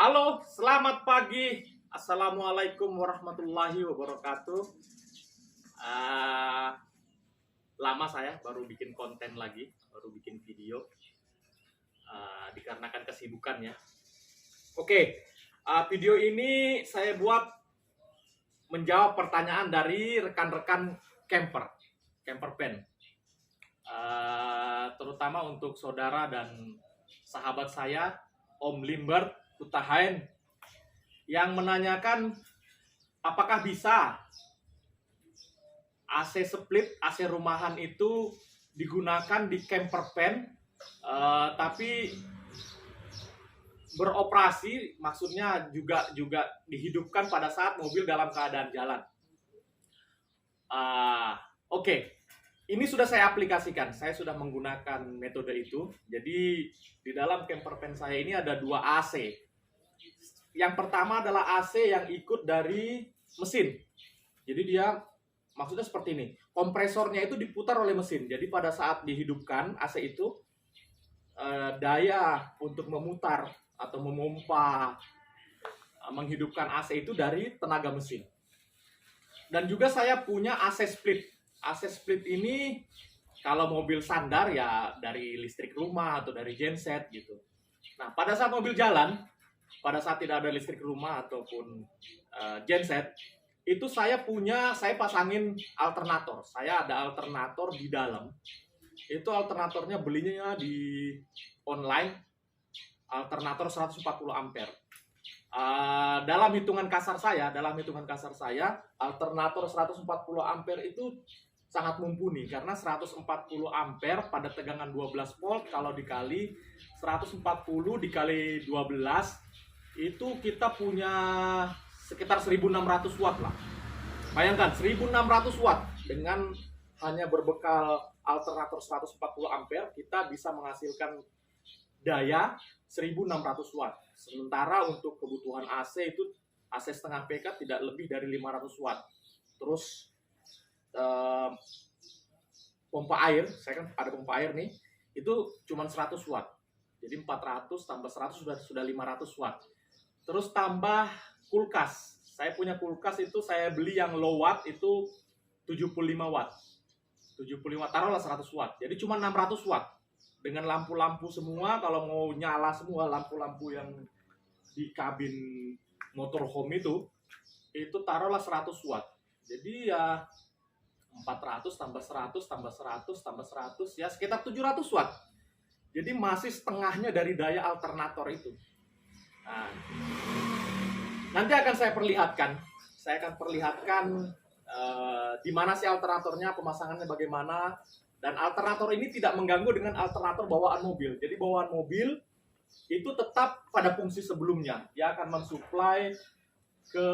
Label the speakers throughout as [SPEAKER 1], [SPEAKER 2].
[SPEAKER 1] Halo, selamat pagi. Assalamualaikum warahmatullahi wabarakatuh. Ah, Lama saya baru bikin konten lagi, baru bikin video, dikarenakan kesibukan ya. Oke, video ini saya buat menjawab pertanyaan dari rekan-rekan camper band, terutama untuk saudara dan sahabat saya, Om Limbert Utahain, yang menanyakan apakah bisa AC split, AC rumahan itu digunakan di camper van, tapi beroperasi, maksudnya juga dihidupkan pada saat mobil dalam keadaan jalan. Oke. Ini sudah saya aplikasikan, saya sudah menggunakan metode itu. Jadi di dalam camper van saya ini ada 2 AC. Yang pertama adalah AC yang ikut dari mesin. Jadi dia maksudnya seperti ini. Kompresornya itu diputar oleh mesin. Jadi pada saat dihidupkan AC itu, daya untuk memutar atau memompa menghidupkan AC itu dari tenaga mesin. Dan juga saya punya AC split. AC split ini kalau mobil standar ya dari listrik rumah atau dari genset gitu. Nah, pada saat mobil jalan, pada saat tidak ada listrik rumah ataupun genset, itu saya pasangin alternator. Saya ada alternator di dalam. Itu alternatornya belinya di online, alternator 140 ampere. Dalam hitungan kasar saya, alternator 140 ampere itu sangat mumpuni karena 140 ampere pada tegangan 12 volt kalau dikali 140 dikali 12 itu kita punya sekitar 1600 watt lah. Bayangkan 1600 watt dengan hanya berbekal alternator 140 ampere kita bisa menghasilkan daya 1600 watt. Sementara untuk kebutuhan AC itu AC setengah PK tidak lebih dari 500 watt. Terus pompa air, saya kan ada pompa air nih, itu cuma 100 watt. Jadi 400 tambah 100 sudah 500 watt. Terus tambah kulkas. Saya punya kulkas itu saya beli yang low watt itu 75 watt. 75 watt, taruhlah 100 watt. Jadi cuma 600 watt. Dengan lampu-lampu semua, kalau mau nyala semua lampu-lampu yang di kabin motorhome itu taruhlah 100 watt. Jadi ya 400 tambah 100 tambah 100 tambah 100 ya sekitar 700 watt. Jadi masih setengahnya dari daya alternator itu. Nah, nanti akan saya perlihatkan. Saya akan perlihatkan di mana sih alternatornya, pemasangannya bagaimana. Dan alternator ini tidak mengganggu dengan alternator bawaan mobil. Jadi bawaan mobil itu tetap pada fungsi sebelumnya. Dia akan mensuplai ke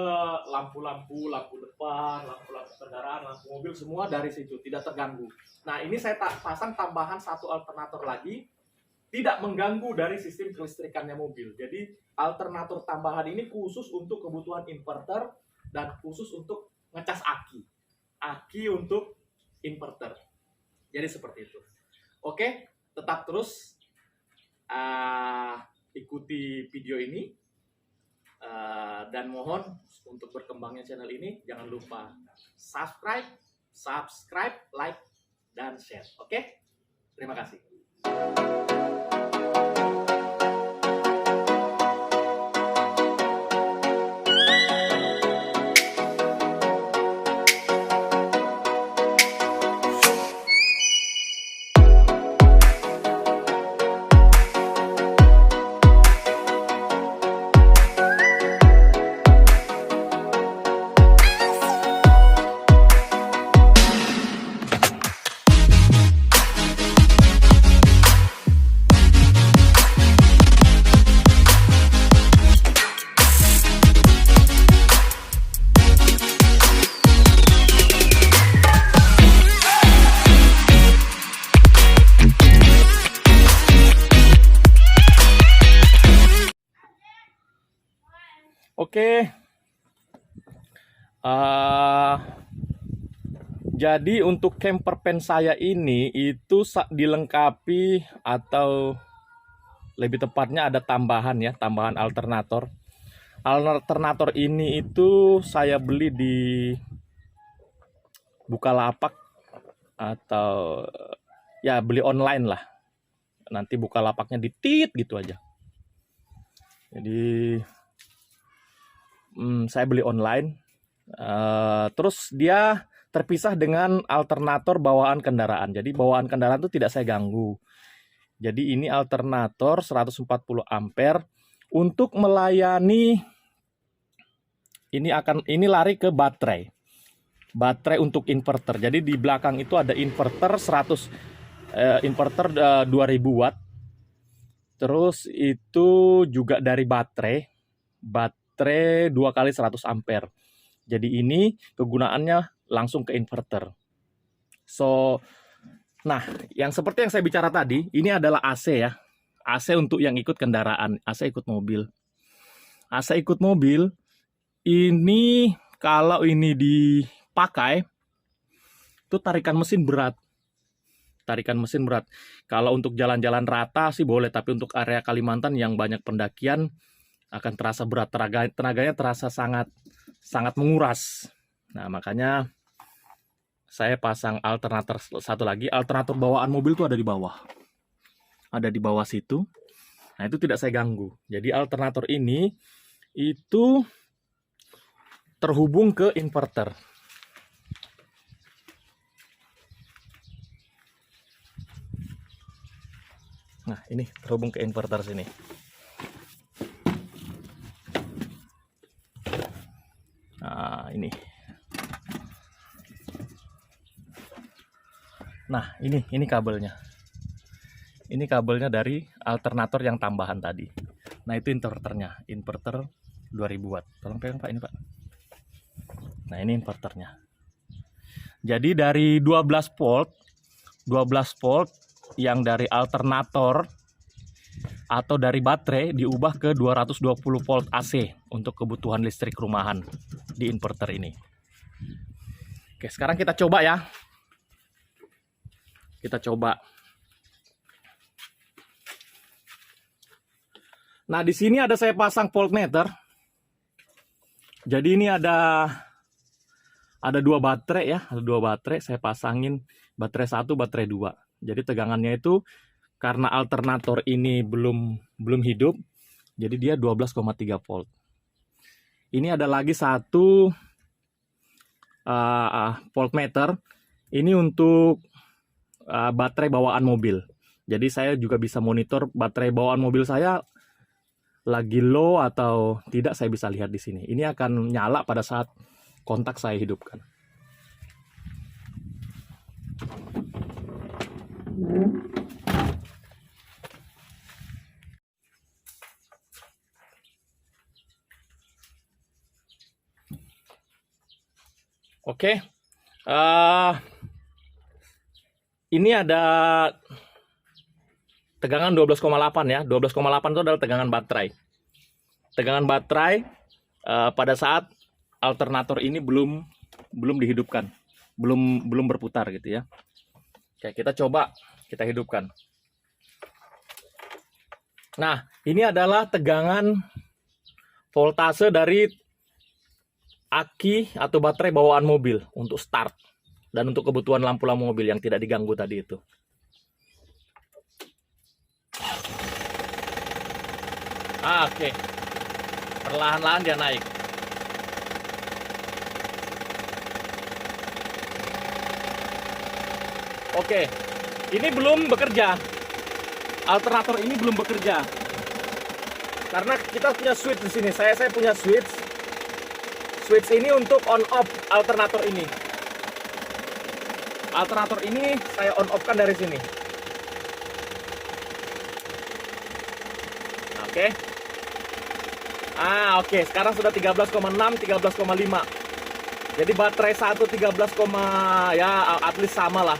[SPEAKER 1] lampu-lampu, lampu depan, lampu-lampu kendaraan, lampu mobil semua dari situ, tidak terganggu. Nah, ini saya pasang tambahan satu alternator lagi, tidak mengganggu dari sistem kelistrikannya mobil. Jadi alternator tambahan ini khusus untuk kebutuhan inverter dan khusus untuk ngecas aki untuk inverter. Jadi seperti itu. Oke, tetap terus ikuti video ini. Dan mohon untuk berkembangnya channel ini jangan lupa subscribe, like, dan share. Oke? Terima kasih. Oke, jadi untuk camper van saya ini itu dilengkapi atau lebih tepatnya ada tambahan ya, tambahan alternator. Alternator ini itu saya beli di Bukalapak atau ya beli online lah. Nanti Bukalapaknya ditit gitu aja. Jadi saya beli online. Terus dia terpisah dengan alternator bawaan kendaraan. Jadi bawaan kendaraan itu tidak saya ganggu. Jadi ini alternator 140 ampere untuk melayani ini lari ke baterai. Baterai untuk inverter. Jadi di belakang itu ada inverter 2000 watt. Terus itu juga dari baterai 2 kali 100 ampere. Jadi ini kegunaannya langsung ke inverter. Nah, yang seperti yang saya bicara tadi, ini adalah AC ya. AC untuk yang ikut kendaraan, AC ikut mobil. AC ikut mobil, ini kalau ini dipakai, itu tarikan mesin berat. Tarikan mesin berat. Kalau untuk jalan-jalan rata sih boleh, tapi untuk area Kalimantan yang banyak pendakian akan terasa berat. Tenaganya terasa sangat menguras. Nah, makanya saya pasang alternator satu lagi. Alternator bawaan mobil itu ada di bawah. Ada di bawah situ. Nah, itu tidak saya ganggu. Jadi alternator ini itu terhubung ke inverter. Nah, ini terhubung ke inverter sini. Nah, ini. Nah, ini kabelnya. Ini kabelnya dari alternator yang tambahan tadi. Nah, itu inverternya. Inverter 2000 watt. Tolong pegang Pak, ini Pak. Nah, ini inverternya. Jadi dari 12 volt yang dari alternator atau dari baterai diubah ke 220 volt AC untuk kebutuhan listrik rumahan di inverter ini. Oke, sekarang kita coba ya. Kita coba. Nah, di sini ada saya pasang voltmeter. Jadi ini ada 2 baterai ya, ada 2 baterai. Saya pasangin baterai 1, baterai 2. Jadi tegangannya itu karena alternator ini belum hidup, jadi dia 12,3 volt. Ini ada lagi satu voltmeter. Ini untuk baterai bawaan mobil. Jadi saya juga bisa monitor baterai bawaan mobil saya lagi low atau tidak, saya bisa lihat di sini. Ini akan nyala pada saat kontak saya hidupkan. Oke. Ini ada tegangan 12,8 ya. 12,8 itu adalah tegangan baterai. Tegangan baterai pada saat alternator ini belum dihidupkan, belum berputar gitu ya. Oke, kita coba kita hidupkan. Nah, ini adalah tegangan voltase dari aki atau baterai bawaan mobil untuk start dan untuk kebutuhan lampu-lampu mobil yang tidak diganggu tadi itu. Oke. Perlahan-lahan dia naik. Oke. Ini belum bekerja. Alternator ini belum bekerja. Karena kita punya switch di sini. Saya punya switch. Switch ini untuk on off alternator ini. Alternator ini saya on off kan dari sini. Oke. Oke, sekarang sudah 13,6, 13,5. Jadi baterai 1 13, ya at least sama lah.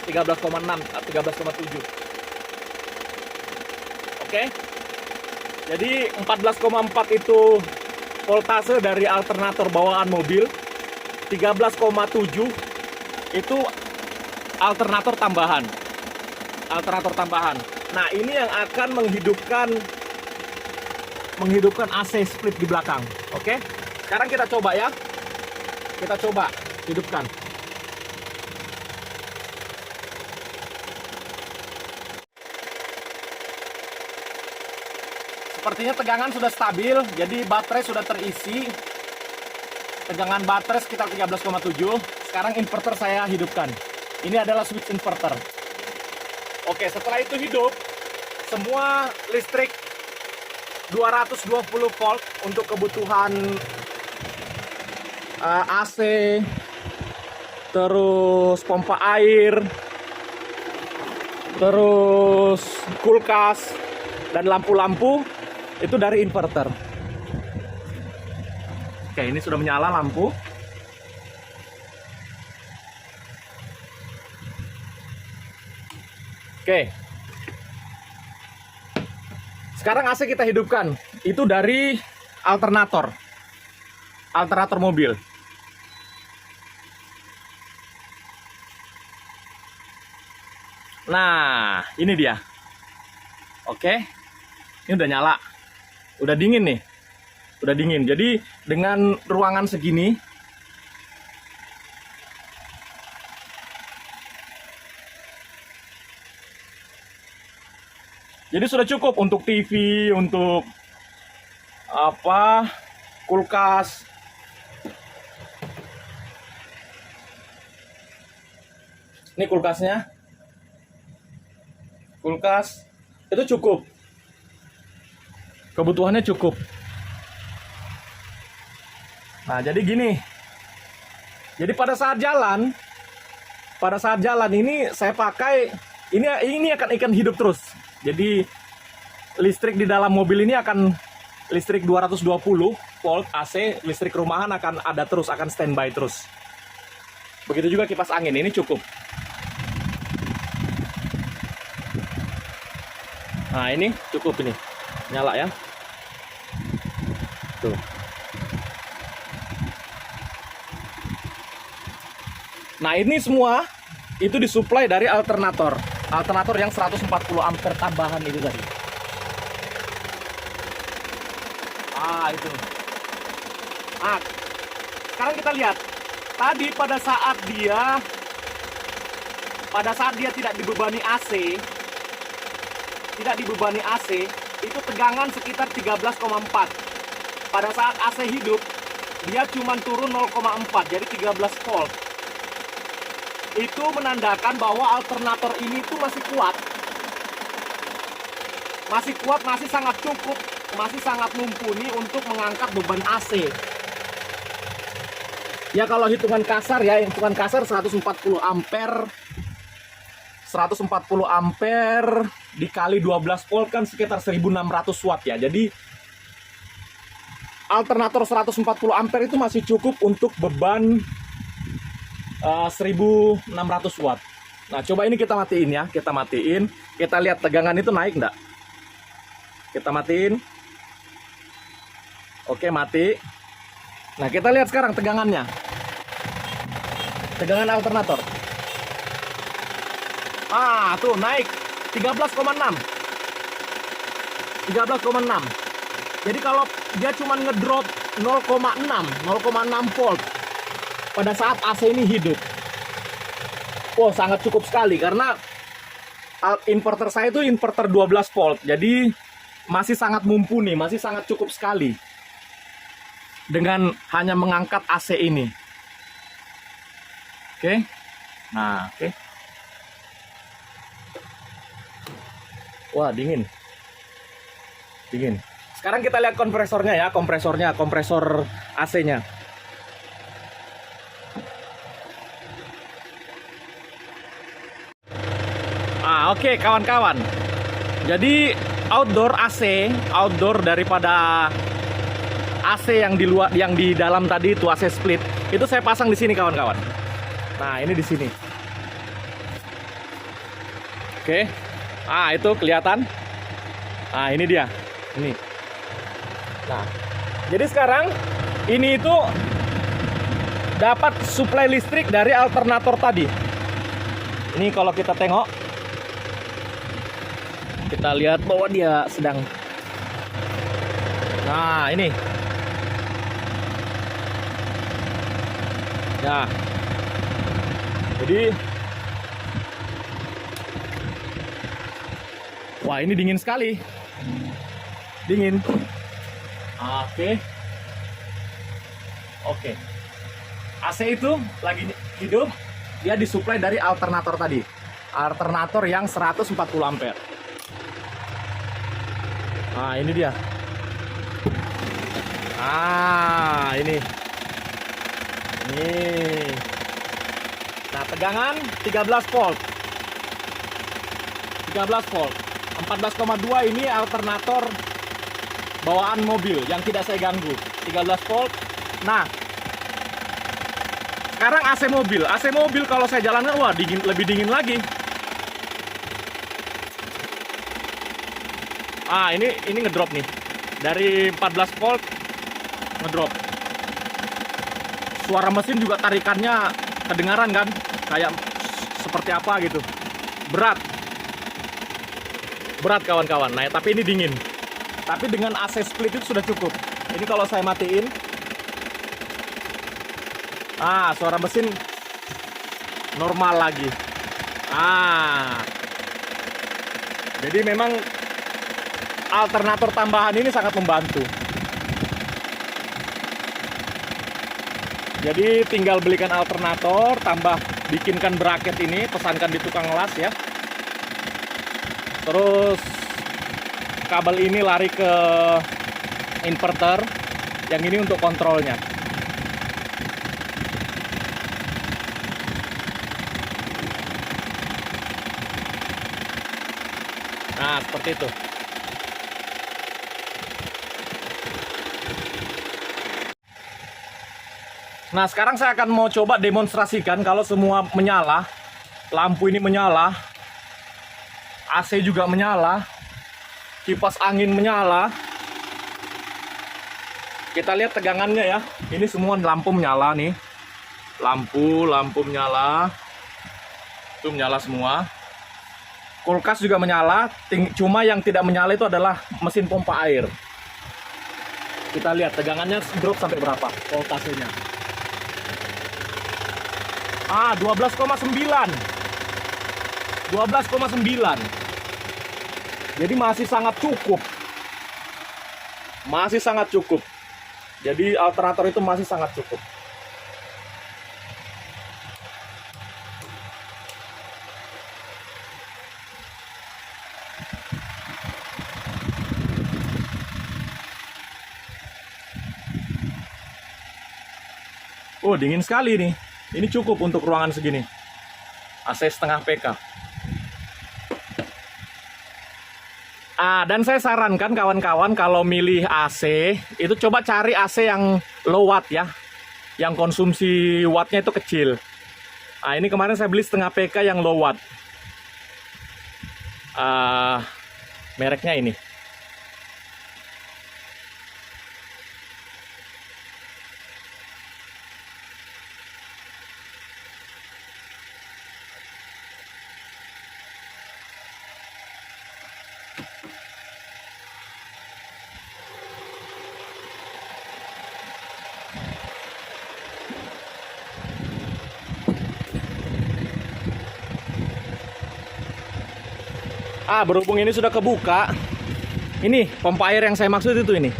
[SPEAKER 1] 13,6, 13,7. Oke. Jadi 14,4 itu voltase dari alternator bawaan mobil. 13,7 itu alternator tambahan. Alternator tambahan. Nah, ini yang akan menghidupkan AC split di belakang. Oke. Sekarang kita coba ya. Kita coba hidupkan. Sepertinya tegangan sudah stabil, jadi baterai sudah terisi. Tegangan baterai sekitar 13,7. Sekarang inverter saya hidupkan. Ini adalah switch inverter. Oke, setelah itu hidup, semua listrik 220 volt untuk kebutuhan AC, terus pompa air, terus kulkas, dan lampu-lampu itu dari inverter. Oke, ini sudah menyala lampu. Oke. Sekarang AC kita hidupkan. Itu dari alternator mobil. Nah, ini dia. Oke. Ini udah nyala. Udah dingin nih. Udah dingin. Jadi dengan ruangan segini, jadi sudah cukup untuk TV, untuk apa, kulkas. Ini kulkasnya. Kulkas itu cukup. Kebutuhannya cukup. Nah, jadi gini. Jadi pada saat jalan ini saya pakai ini akan hidup terus. Jadi listrik di dalam mobil ini akan listrik 220 volt AC, listrik rumahan akan ada terus, akan standby terus. Begitu juga kipas angin, ini cukup. Nah, ini cukup ini. Nyala ya. Tuh. Nah, ini semua itu disuplai dari alternator yang 140 ampere tambahan itu tadi. Itu. Nah, sekarang kita lihat. Tadi pada saat dia tidak dibebani AC, itu tegangan sekitar 13,4. Pada saat AC hidup, dia cuma turun 0,4, jadi 13 volt. Itu menandakan bahwa alternator ini tuh masih kuat. Masih sangat cukup, masih sangat mumpuni untuk mengangkat beban AC. Ya kalau hitungan kasar 140 ampere. 140 ampere dikali 12 volt kan sekitar 1600 watt ya. Jadi alternator 140 ampere itu masih cukup untuk beban 1600 watt. Nah, coba ini kita matiin ya. Kita lihat tegangan itu naik enggak. Kita matiin. Oke, mati. Nah, kita lihat sekarang tegangannya. Tegangan alternator. Tuh naik 13,6. Jadi kalau dia cuma ngedrop 0,6 volt pada saat AC ini hidup. Sangat cukup sekali karena inverter saya itu inverter 12 volt. Jadi masih sangat mumpuni, masih sangat cukup sekali dengan hanya mengangkat AC ini. Oke. Nah, oke. Wah, dingin. Sekarang kita lihat kompresornya ya, kompresor AC-nya. Oke, kawan-kawan. Jadi outdoor daripada AC yang di luar, yang di dalam tadi itu AC split, itu saya pasang di sini, kawan-kawan. Nah, ini di sini. Oke. Itu kelihatan. Nah, ini dia. Ini. Nah, jadi sekarang ini itu dapat suplai listrik dari alternator tadi. Ini kalau kita tengok. Kita lihat bahwa dia sedang. Nah, ini. Ya. Jadi wah, ini dingin sekali. Dingin. Oke. Oke. AC itu lagi hidup, dia disuplai dari alternator tadi. Alternator yang 140 ampere. Nah, ini dia. Ah, ini. Nah, tegangan 13 volt. 13 volt. 14,2 ini alternator bawaan mobil yang tidak saya ganggu. 13 volt. Nah, sekarang AC mobil. AC mobil kalau saya jalankan, wah, dingin, lebih dingin lagi. Ah, ini ngedrop nih. Dari 14 volt ngedrop. Suara mesin juga tarikannya kedengaran kan? Kayak seperti apa gitu. Berat kawan-kawan. Nah, tapi ini dingin. Tapi dengan AC split itu sudah cukup. Ini kalau saya matiin, suara mesin normal lagi. Jadi memang alternator tambahan ini sangat membantu. Jadi tinggal belikan alternator, tambah bikinkan bracket ini, pesankan di tukang las ya. Terus kabel ini lari ke inverter, yang ini untuk kontrolnya. Nah, seperti itu. Nah, sekarang saya akan mau coba demonstrasikan kalau semua menyala. Lampu ini menyala, AC juga menyala, kipas angin menyala. Kita lihat tegangannya ya. Ini semua lampu menyala nih. Lampu menyala. Itu menyala semua. Kulkas juga menyala. Cuma yang tidak menyala itu adalah mesin pompa air. Kita lihat tegangannya drop sampai berapa voltasenya. 12,9. Jadi masih sangat cukup. Jadi alternator itu masih sangat cukup. Oh, dingin sekali nih. Ini cukup untuk ruangan segini. AC setengah PK. Dan saya sarankan kawan-kawan kalau milih AC, itu coba cari AC yang low watt ya. Yang konsumsi wattnya itu kecil. Ini kemarin saya beli setengah PK yang low watt. Mereknya ini. Berhubung ini sudah kebuka, ini pompa air yang saya maksud itu ini.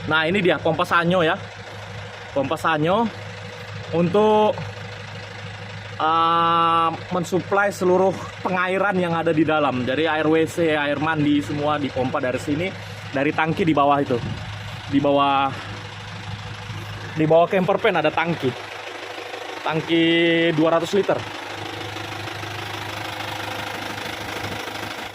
[SPEAKER 1] Nah, ini dia pompa Sanyo ya. Pompa Sanyo untuk mensuplai seluruh pengairan yang ada di dalam. Dari air WC, air mandi, semua dipompa dari sini, dari tangki di bawah itu. Di bawah camper van ada tangki 200 liter.